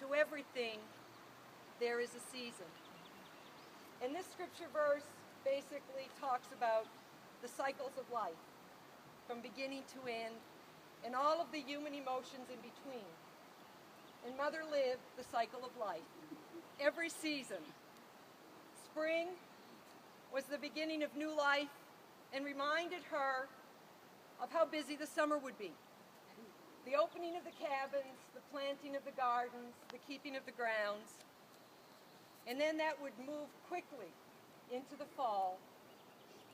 to everything there is a season. And this scripture verse basically talks about the cycles of life, from beginning to end, and all of the human emotions in between. And Mother lived the cycle of life. Every season. Spring was the beginning of new life and reminded her of how busy the summer would be. The opening of the cabins, the planting of the gardens, the keeping of the grounds. And then that would move quickly into the fall,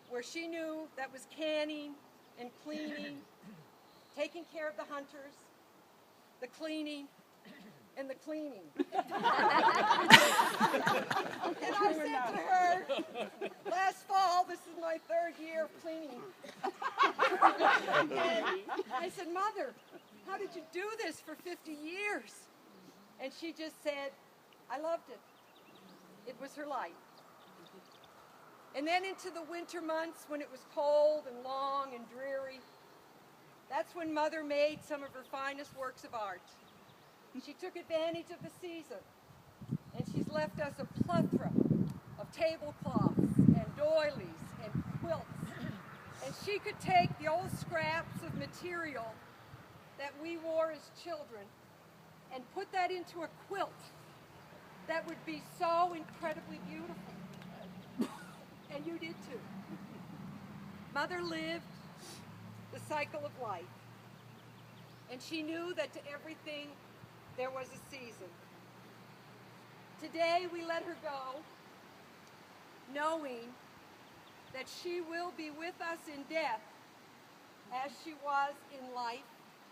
where she knew that was canning and cleaning, taking care of the hunters, the cleaning, and the cleaning. And I said to her, last fall, this is my 3rd year of cleaning. And I said, Mother, how did you do this for 50 years? And she just said, I loved it. It was her life. And then into the winter months when it was cold and long and dreary, that's when Mother made some of her finest works of art. She took advantage of the season, and she's left us a plethora of tablecloths and doilies and quilts. And she could take the old scraps of material that we wore as children and put that into a quilt that would be so incredibly beautiful. And you did too. Mother lived the cycle of life, and she knew that to everything there was a season. Today we let her go, knowing that she will be with us in death as she was in life,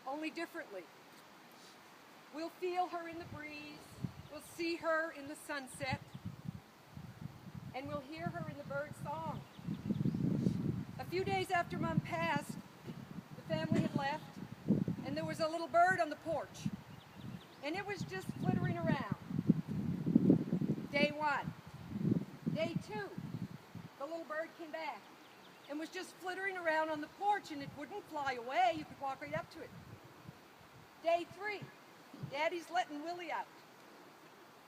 only differently. We'll feel her in the breeze, we'll see her in the sunset, and we'll hear her in the bird song. A few days after Mom passed, the family had left, and there was a little bird on the porch. And it was just flittering around. Day 1. Day 2, the little bird came back and was just flittering around on the porch, and it wouldn't fly away. You could walk right up to it. Day 3, Daddy's letting Willie out.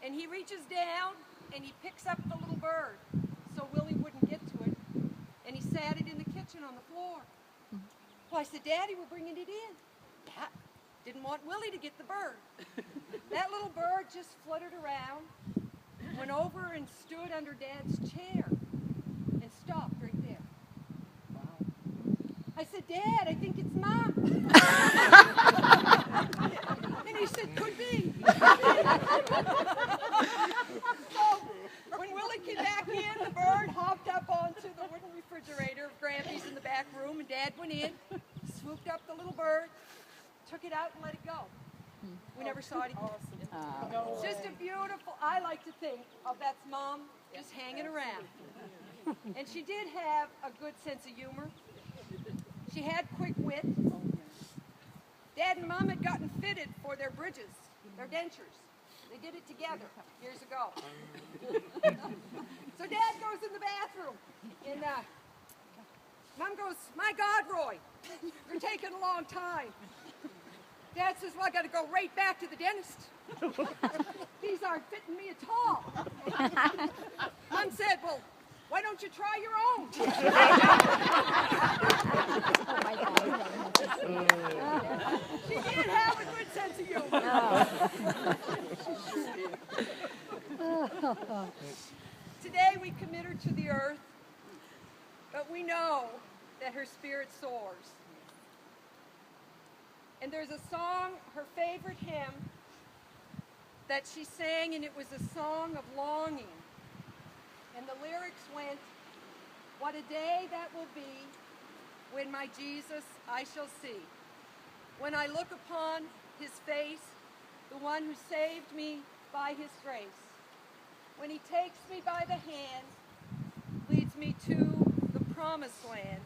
And he reaches down and he picks up the little bird so Willie wouldn't get to it. And he sat it in the kitchen on the floor. Well, I said, Daddy, we're bringing it in. Yeah. Didn't want Willie to get the bird. That little bird just fluttered around, went over and stood under Dad's chair, and stopped right there. Wow. I said, Dad, I think it's Mom. And he said, could be. So when Willie came back in, the bird hopped up onto the wooden refrigerator of Grampy's in the back room, and Dad went in, swooped up the little bird, took it out and let it go. We never saw it again. Awesome. It's just a beautiful, I like to think of that's Mom just hanging around. And she did have a good sense of humor. She had quick wit. Dad and Mom had gotten fitted for their bridges, their dentures. They did it together years ago. So Dad goes in the bathroom, and Mom goes, my God, Roy, you're taking a long time. Dad says, well, I got to go right back to the dentist. These aren't fitting me at all. Mom said, well, why don't you try your own? She did have a good sense of humor. Today we commit her to the earth, but we know that her spirit soars. And there's a song, her favorite hymn, that she sang, and it was a song of longing. And the lyrics went, what a day that will be when my Jesus I shall see. When I look upon his face, the one who saved me by his grace. When he takes me by the hand, leads me to the promised land.